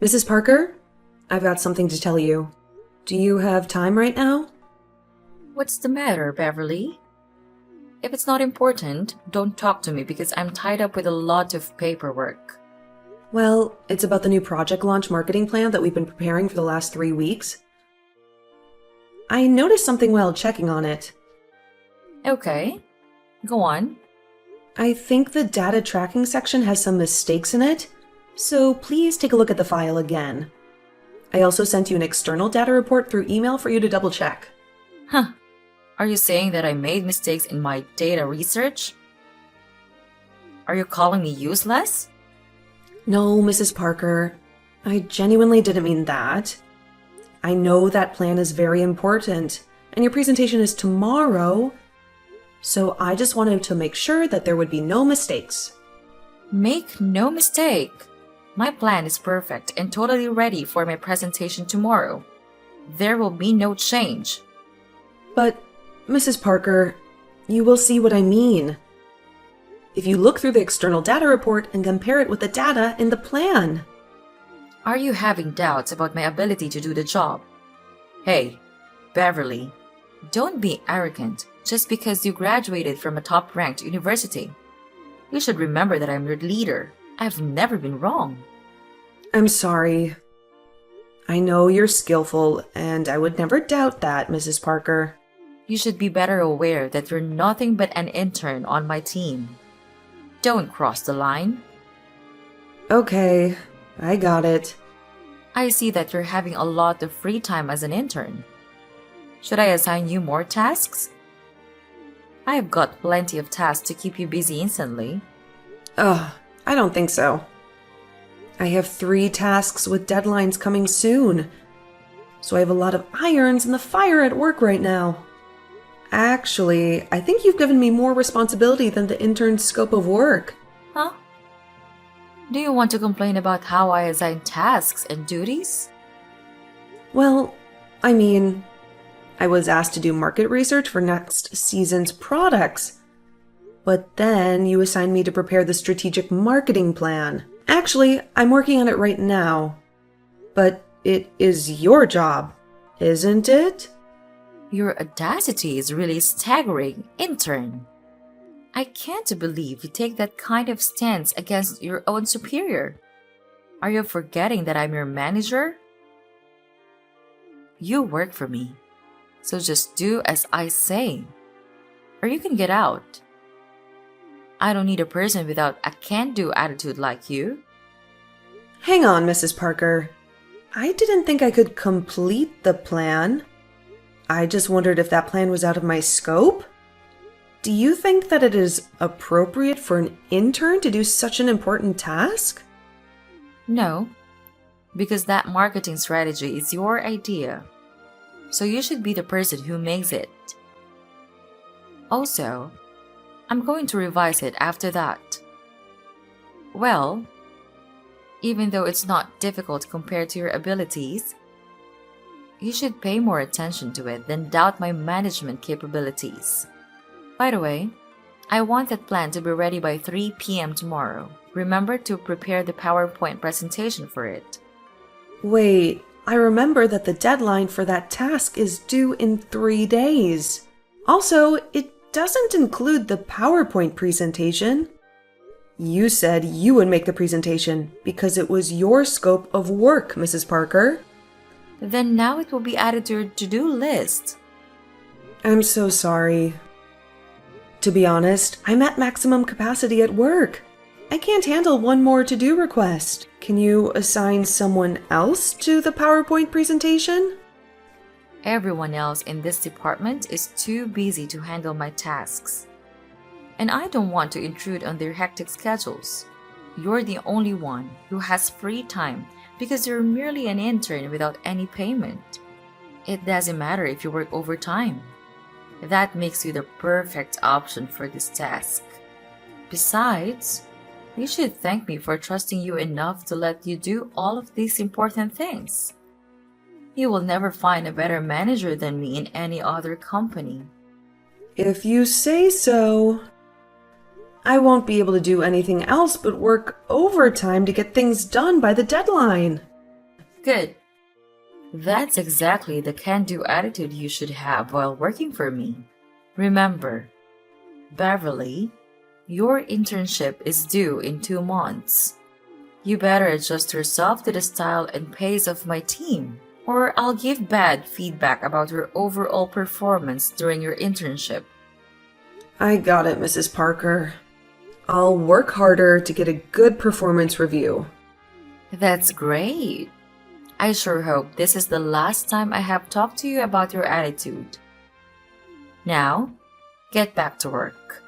Mrs. Parker, I've got something to tell you. Do you have time right now? What's the matter, Beverly? If it's not important, don't talk to me because I'm tied up with a lot of paperwork. Well, it's about the new project launch marketing plan that we've been preparing for the last 3 weeks. I noticed something while checking on it. Okay, go on. I think the data tracking section has some mistakes in it, so please take a look at the file again. I also sent you an external data report through email for you to double check. Huh. Are you saying that I made mistakes in my data research? Are you calling me useless? No, Mrs. Parker, I genuinely didn't mean that. I know that plan is very important, and your presentation is tomorrow, so I just wanted to make sure that there would be no mistakes. Make no mistake. My plan is perfect and totally ready for my presentation tomorrow. There will be no change. But, Mrs. Parker, you will see what I mean. If you look through the external data report and compare it with the data in the plan. Are you having doubts about my ability to do the job? Hey, Beverly, don't be arrogant just because you graduated from a top-ranked university. You should remember that I'm your leader. I've never been wrong. I'm sorry. I know you're skillful, and I would never doubt that, Mrs. Parker. You should be better aware that you're nothing but an intern on my team. Don't cross the line. Okay, I got it. I see that you're having a lot of free time as an intern. Should I assign you more tasks? I've got plenty of tasks to keep you busy instantly. Ugh, I don't think so. I have 3 tasks with deadlines coming soon, so I have a lot of irons in the fire at work right now. Actually, I think you've given me more responsibility than the intern's scope of work. Huh? Do you want to complain about how I assign tasks and duties? Well, I mean, I was asked to do market research for next season's products. But then you assigned me to prepare the strategic marketing plan. Actually, I'm working on it right now. But it is your job, isn't it? Your audacity is really staggering, intern. I can't believe you take that kind of stance against your own superior. Are you forgetting that I'm your manager? You work for me, so just do as I say, or you can get out. I don't need a person without a can-do attitude like you. Hang on, Mrs. Parker. I didn't think I could complete the plan. I just wondered if that plan was out of my scope. Do you think that it is appropriate for an intern to do such an important task? No, because that marketing strategy is your idea. So you should be the person who makes it. Also, I'm going to revise it after that. Well, even though it's not difficult compared to your abilities, you should pay more attention to it than doubt my management capabilities. By the way, I want that plan to be ready by 3 p.m. tomorrow. Remember to prepare the PowerPoint presentation for it. Wait, I remember that the deadline for that task is due in 3 days. Also, it doesn't include the PowerPoint presentation. You said you would make the presentation because it was your scope of work, Mrs. Parker. Then now it will be added to your to-do list. I'm so sorry. To be honest, I'm at maximum capacity at work. I can't handle one more to-do request. Can you assign someone else to the PowerPoint presentation? Everyone else in this department is too busy to handle my tasks. And I don't want to intrude on their hectic schedules. You're the only one who has free time because you're merely an intern without any payment. It doesn't matter if you work overtime. That makes you the perfect option for this task. Besides, you should thank me for trusting you enough to let you do all of these important things. You will never find a better manager than me in any other company. If you say so. I won't be able to do anything else but work overtime to get things done by the deadline. Good. That's exactly the can do attitude you should have while working for me. Remember, Beverly, your internship is due in 2 months. You better adjust yourself to the style and pace of my team, or I'll give bad feedback about your overall performance during your internship. I got it, Mrs. Parker. I'll work harder to get a good performance review. That's great. I sure hope this is the last time I have talked to you about your attitude. Now, get back to work.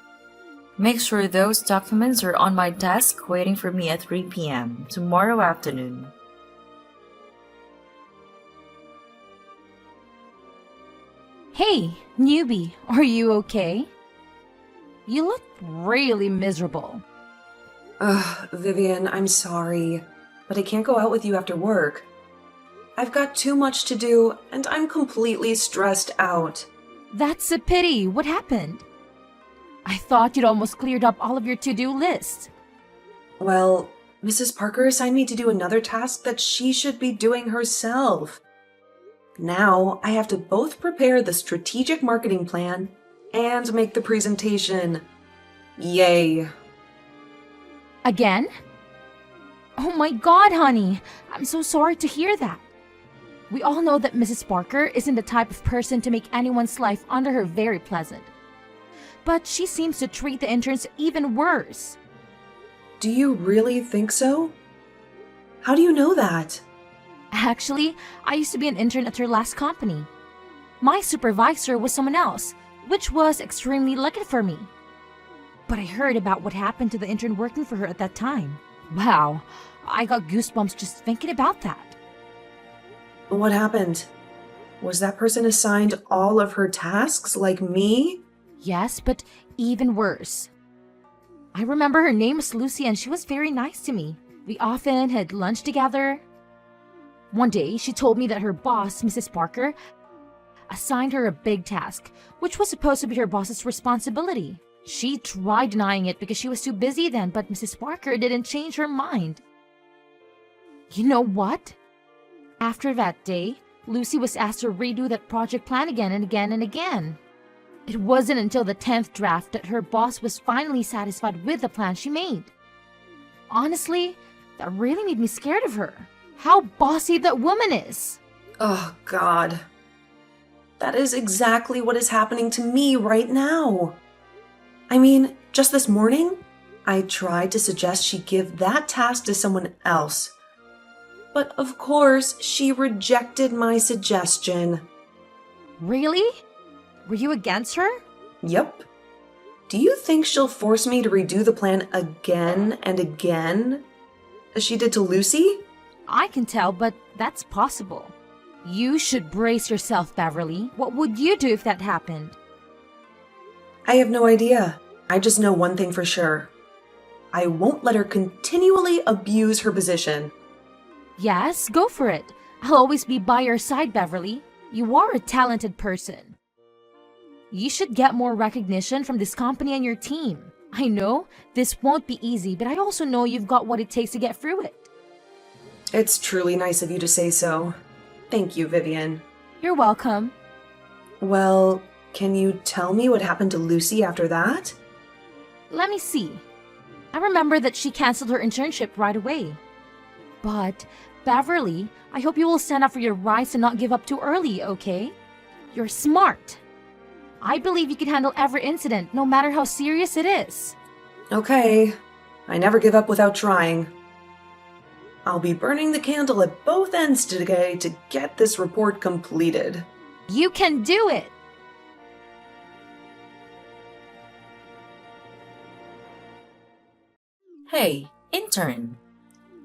Make sure those documents are on my desk waiting for me at 3 p.m. tomorrow afternoon. Hey, newbie, are you okay? You look really miserable. Ugh, Vivian, I'm sorry, but I can't go out with you after work. I've got too much to do, and I'm completely stressed out. That's a pity. What happened? I thought you'd almost cleared up all of your to-do list. Well, Mrs. Parker assigned me to do another task that she should be doing herself. Now I have to both prepare the strategic marketing plan and make the presentation. Yay. Again? Oh my god, honey. I'm so sorry to hear that. We all know that Mrs. Parker isn't the type of person to make anyone's life under her very pleasant. But she seems to treat the interns even worse. Do you really think so? How do you know that? Actually, I used to be an intern at her last company. My supervisor was someone else, which was extremely lucky for me. But I heard about what happened to the intern working for her at that time. Wow, I got goosebumps just thinking about that. What happened? Was that person assigned all of her tasks like me? Yes, but even worse. I remember her name was Lucy and she was very nice to me. We often had lunch together. One day, she told me that her boss, Mrs. Parker, assigned her a big task, which was supposed to be her boss's responsibility. She tried denying it because she was too busy then, but Mrs. Parker didn't change her mind. You know what? After that day, Lucy was asked to redo that project plan again and again and again. It wasn't until the 10th draft that her boss was finally satisfied with the plan she made. Honestly, that really made me scared of her. How bossy that woman is. Oh, God. That is exactly what is happening to me right now. I mean, just this morning, I tried to suggest she give that task to someone else. But of course, she rejected my suggestion. Really? Were you against her? Yep. Do you think she'll force me to redo the plan again and again, as she did to Lucy? I can tell, but that's possible. You should brace yourself, Beverly. What would you do if that happened? I have no idea. I just know one thing for sure. I won't let her continually abuse her position. Yes, go for it. I'll always be by your side, Beverly. You are a talented person. You should get more recognition from this company and your team. I know this won't be easy, but I also know you've got what it takes to get through it. It's truly nice of you to say so. Thank you, Vivian. You're welcome. Well, can you tell me what happened to Lucy after that? Let me see. I remember that she canceled her internship right away. But, Beverly, I hope you will stand up for your rights and not give up too early, okay? You're smart. I believe you can handle every incident, no matter how serious it is. Okay. I never give up without trying. I'll be burning the candle at both ends today to get this report completed. You can do it! Hey, intern.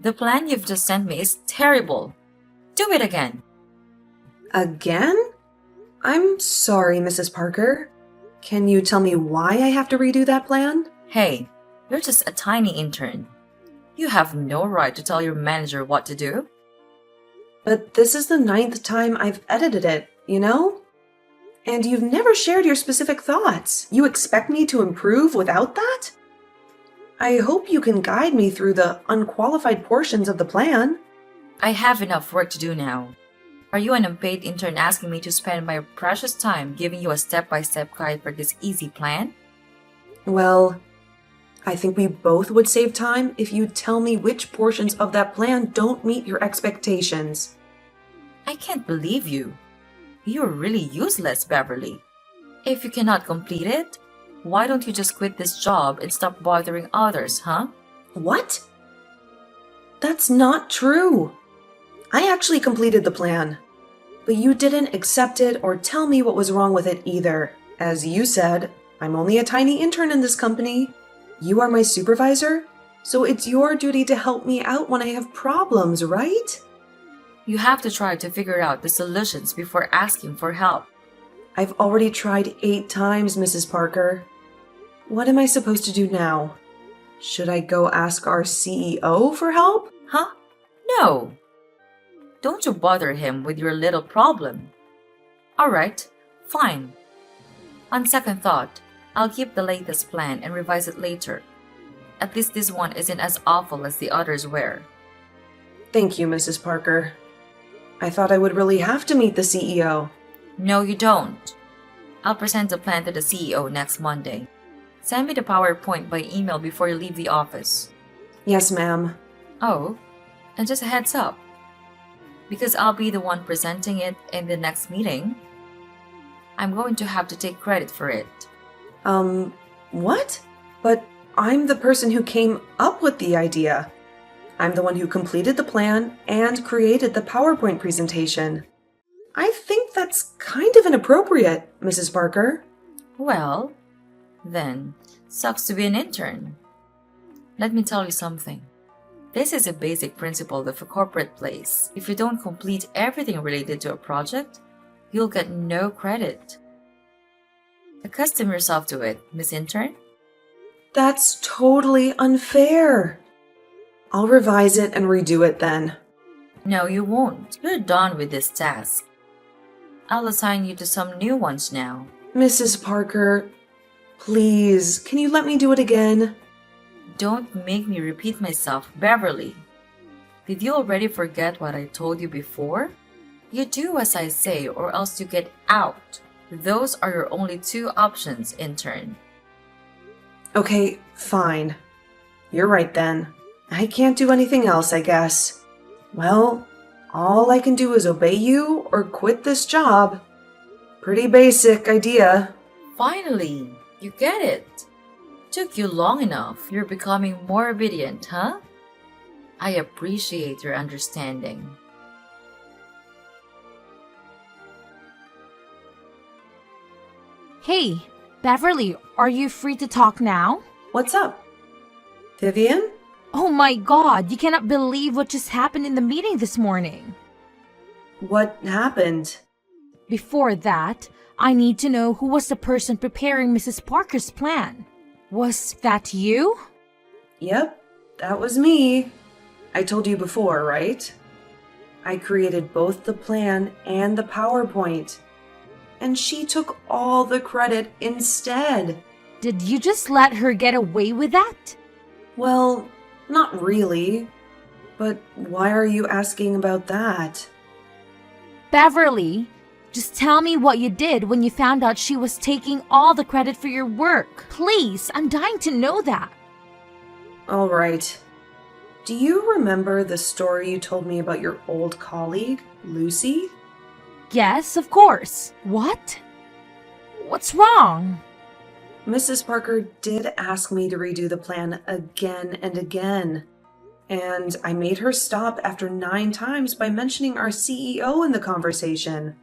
The plan you've just sent me is terrible. Do it again. Again? I'm sorry, Mrs. Parker. Can you tell me why I have to redo that plan? Hey, you're just a tiny intern. You have no right to tell your manager what to do. But this is the 9th time I've edited it, you know? And you've never shared your specific thoughts. You expect me to improve without that? I hope you can guide me through the unqualified portions of the plan. I have enough work to do now. Are you an unpaid intern asking me to spend my precious time giving you a step-by-step guide for this easy plan? Well, I think we both would save time if you'd tell me which portions of that plan don't meet your expectations. I can't believe you. You're really useless, Beverly. If you cannot complete it, why don't you just quit this job and stop bothering others, huh? What? That's not true. I actually completed the plan, but you didn't accept it or tell me what was wrong with it either. As you said, I'm only a tiny intern in this company. You are my supervisor, so it's your duty to help me out when I have problems, right? You have to try to figure out the solutions before asking for help. I've already tried 8 times, Mrs. Parker. What am I supposed to do now? Should I go ask our CEO for help? Huh? No. Don't you bother him with your little problem. Alright, fine. On second thought, I'll keep the latest plan and revise it later. At least this one isn't as awful as the others were. Thank you, Mrs. Parker. I thought I would really have to meet the CEO. No, you don't. I'll present the plan to the CEO next Monday. Send me the PowerPoint by email before you leave the office. Yes, ma'am. Oh, and just a heads up. Because I'll be the one presenting it in the next meeting, I'm going to have to take credit for it. What? But I'm the person who came up with the idea. I'm the one who completed the plan and created the PowerPoint presentation. I think that's kind of inappropriate, Mrs. Parker. Well, then, sucks to be an intern. Let me tell you something. This is a basic principle of a corporate place. If you don't complete everything related to a project, you'll get no credit. Accustom yourself to it, Miss Intern. That's totally unfair. I'll revise it and redo it then. No, you won't. You're done with this task. I'll assign you to some new ones now. Mrs. Parker, please, can you let me do it again? Don't make me repeat myself, Beverly. Did you already forget what I told you before? You do as I say or else you get out. Those are your only 2 options, intern. Okay, fine. You're right then. I can't do anything else, I guess. Well, all I can do is obey you or quit this job. Pretty basic idea. Finally, you get it. Took you long enough. You're becoming more obedient, huh? I appreciate your understanding. Hey, Beverly, are you free to talk now? What's up? Vivian? Oh my god, you cannot believe what just happened in the meeting this morning. What happened? Before that, I need to know who was the person preparing Mrs. Parker's plan. Was that you? Yep, that was me. I told you before, right? I created both the plan and the PowerPoint. And she took all the credit instead. Did you just let her get away with that? Well, not really. But why are you asking about that? Beverly, just tell me what you did when you found out she was taking all the credit for your work. Please, I'm dying to know that. All right. Do you remember the story you told me about your old colleague, Lucy? Yes, of course. What? What's wrong? Mrs. Parker did ask me to redo the plan again and again. And I made her stop after 9 times by mentioning our CEO in the conversation.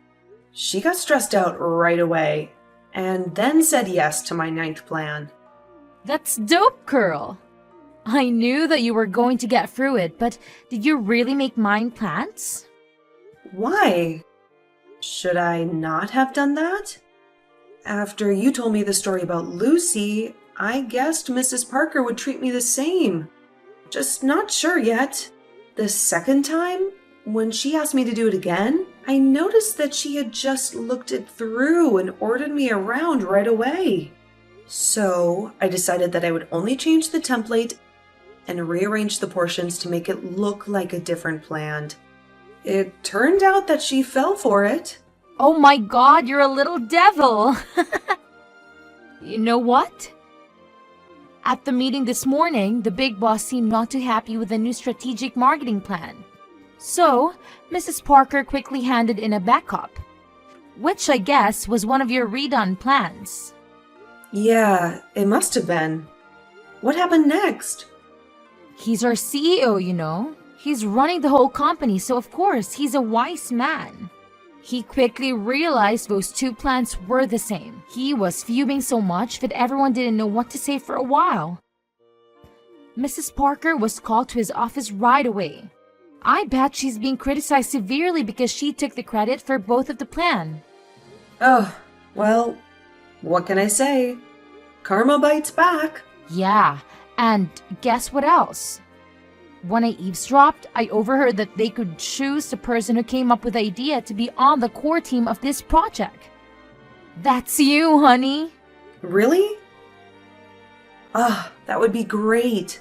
She got stressed out right away and then said yes to my 9th plan. That's dope, girl. I knew that you were going to get through it, but did you really make mind plans? Why? Should I not have done that? After you told me the story about Lucy, I guessed Mrs. Parker would treat me the same. Just not sure yet. The second time, when she asked me to do it again, I noticed that she had just looked it through and ordered me around right away. So I decided that I would only change the template and rearranged the portions to make it look like a different plant. It turned out that she fell for it. Oh my god, you're a little devil! You know what? At the meeting this morning, the big boss seemed not too happy with the new strategic marketing plan. So, Mrs. Parker quickly handed in a backup, which I guess was one of your redone plans. Yeah, it must have been. What happened next? He's our CEO, you know. He's running the whole company, so of course, he's a wise man. He quickly realized those two plans were the same. He was fuming so much that everyone didn't know what to say for a while. Mrs. Parker was called to his office right away. I bet she's being criticized severely because she took the credit for both of the plan. Oh, well, what can I say? Karma bites back. Yeah, and guess what else? When I eavesdropped, I overheard that they could choose the person who came up with the idea to be on the core team of this project. That's you, honey. Really? That would be great.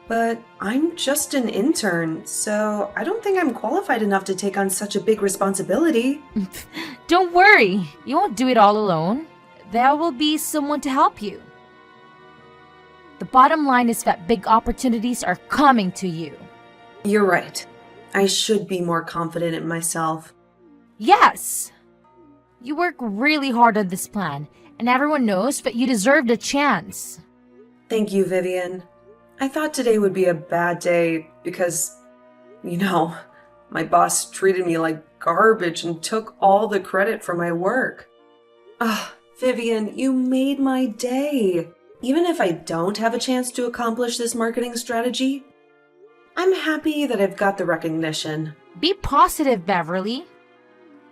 But I'm just an intern, so I don't think I'm qualified enough to take on such a big responsibility. Don't worry, you won't do it all alone. There will be someone to help you. The bottom line is that big opportunities are coming to you. You're right. I should be more confident in myself. Yes! You work really hard on this plan, and everyone knows that you deserve the chance. Thank you, Vivian. I thought today would be a bad day because, my boss treated me like garbage and took all the credit for my work. Vivian, you made my day. Even if I don't have a chance to accomplish this marketing strategy, I'm happy that I've got the recognition. Be positive, Beverly.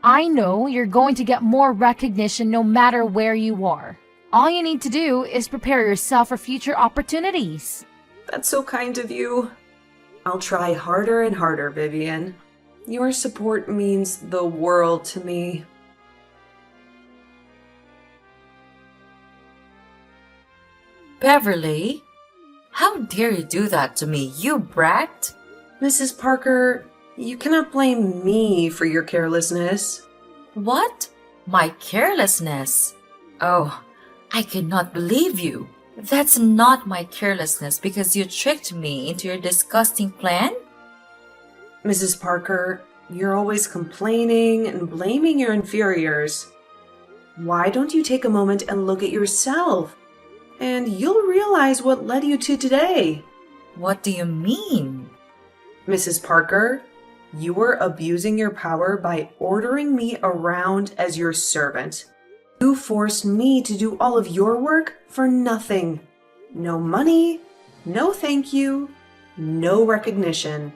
I know you're going to get more recognition no matter where you are. All you need to do is prepare yourself for future opportunities. That's so kind of you. I'll try harder and harder, Vivian. Your support means the world to me. Beverly, how dare you do that to me, you brat? Mrs. Parker, you cannot blame me for your carelessness. What? My carelessness? Oh, I cannot believe you. That's not my carelessness because you tricked me into your disgusting plan? Mrs. Parker, you're always complaining and blaming your inferiors. Why don't you take a moment and look at yourself? And you'll realize what led you to today. What do you mean? Mrs. Parker, you were abusing your power by ordering me around as your servant. You forced me to do all of your work for nothing. No money, no thank you, no recognition.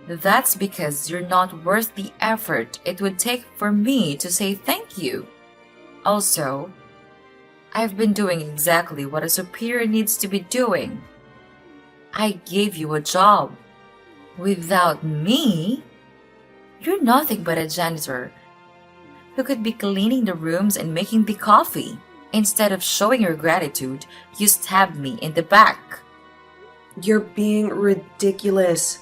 That's because you're not worth the effort it would take for me to say thank you. Also, I've been doing exactly what a superior needs to be doing. I gave you a job. Without me, you're nothing but a janitor who could be cleaning the rooms and making the coffee. Instead of showing your gratitude, you stabbed me in the back. You're being ridiculous.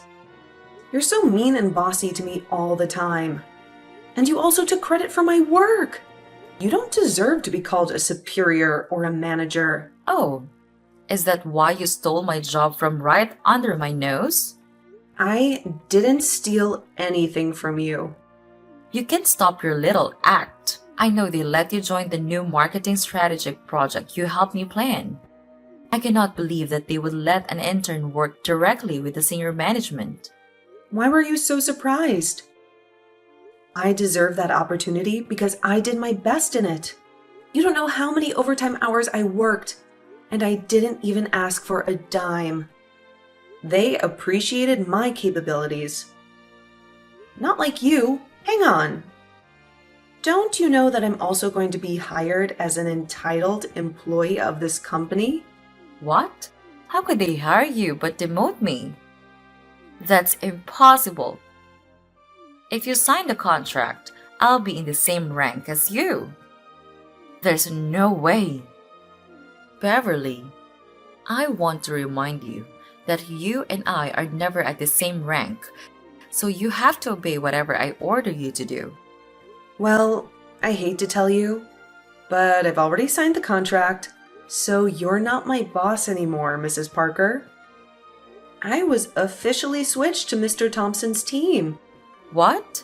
You're so mean and bossy to me all the time. And you also took credit for my work. You don't deserve to be called a superior or a manager. Oh, is that why you stole my job from right under my nose? I didn't steal anything from you. You can stop your little act. I know they let you join the new marketing strategic project you helped me plan. I cannot believe that they would let an intern work directly with the senior management. Why were you so surprised? I deserve that opportunity because I did my best in it. You don't know how many overtime hours I worked, and I didn't even ask for a dime. They appreciated my capabilities. Not like you. Hang on. Don't you know that I'm also going to be hired as an entitled employee of this company? What? How could they hire you but demote me? That's impossible. If you sign the contract, I'll be in the same rank as you. There's no way. Beverly, I want to remind you that you and I are never at the same rank, so you have to obey whatever I order you to do. Well, I hate to tell you, but I've already signed the contract, so you're not my boss anymore, Mrs. Parker. I was officially switched to Mr. Thompson's team. What?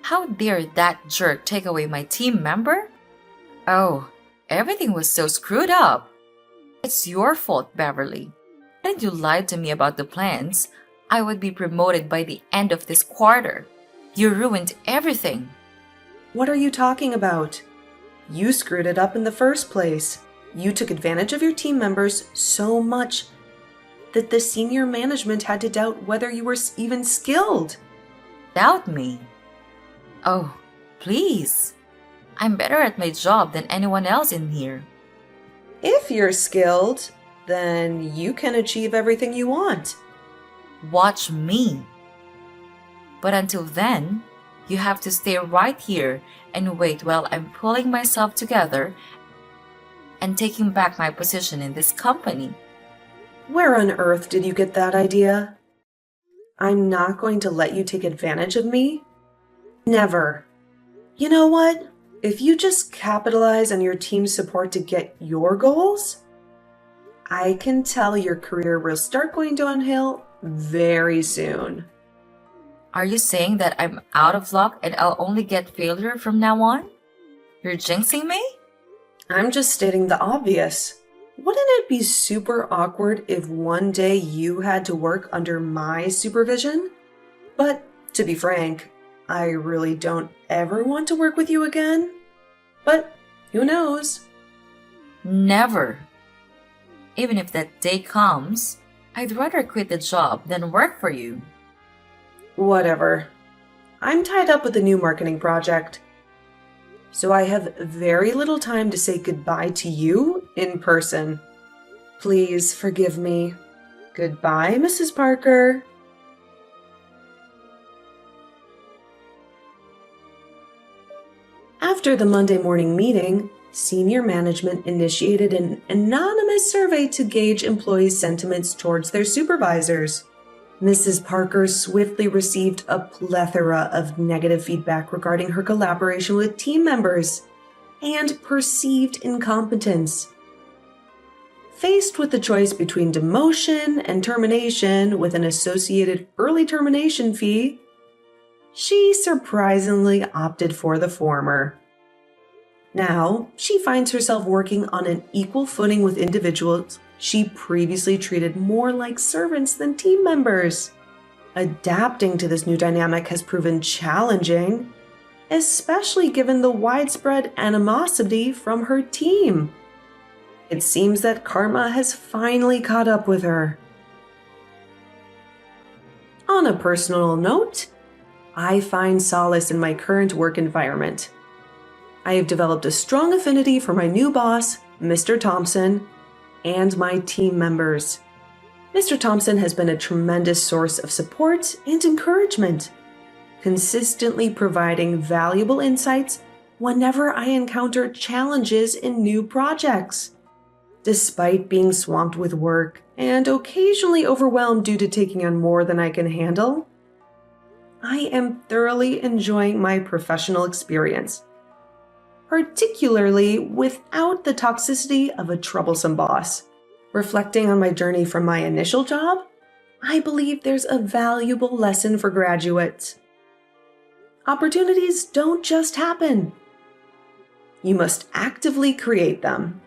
How dare that jerk take away my team member? Oh, everything was so screwed up. It's your fault, Beverly. And you lied to me about the plans. I would be promoted by the end of this quarter. You ruined everything. What are you talking about? You screwed it up in the first place. You took advantage of your team members so much that the senior management had to doubt whether you were even skilled. Doubt me? Oh, please. I'm better at my job than anyone else in here. If you're skilled, then you can achieve everything you want. Watch me. But until then, you have to stay right here and wait while I'm pulling myself together and taking back my position in this company. Where on earth did you get that idea? I'm not going to let you take advantage of me. Never. You know what? If you just capitalize on your team's support to get your goals, I can tell your career will start going downhill very soon. Are you saying that I'm out of luck and I'll only get failure from now on? You're jinxing me? I'm just stating the obvious. Wouldn't it be super awkward if one day you had to work under my supervision? But to be frank, I really don't ever want to work with you again. But who knows? Never. Even if that day comes, I'd rather quit the job than work for you. Whatever. I'm tied up with a new marketing project. So I have very little time to say goodbye to you in person. Please forgive me. Goodbye, Mrs. Parker. After the Monday morning meeting, senior management initiated an anonymous survey to gauge employees' sentiments towards their supervisors. Mrs. Parker swiftly received a plethora of negative feedback regarding her collaboration with team members and perceived incompetence. Faced with the choice between demotion and termination with an associated early termination fee, she surprisingly opted for the former. Now, she finds herself working on an equal footing with individuals she previously treated more like servants than team members. Adapting to this new dynamic has proven challenging, especially given the widespread animosity from her team. It seems that karma has finally caught up with her. On a personal note, I find solace in my current work environment. I have developed a strong affinity for my new boss, Mr. Thompson, and my team members. Mr. Thompson has been a tremendous source of support and encouragement, consistently providing valuable insights whenever I encounter challenges in new projects. Despite being swamped with work and occasionally overwhelmed due to taking on more than I can handle, I am thoroughly enjoying my professional experience, particularly without the toxicity of a troublesome boss. Reflecting on my journey from my initial job, I believe there's a valuable lesson for graduates. Opportunities don't just happen. You must actively create them.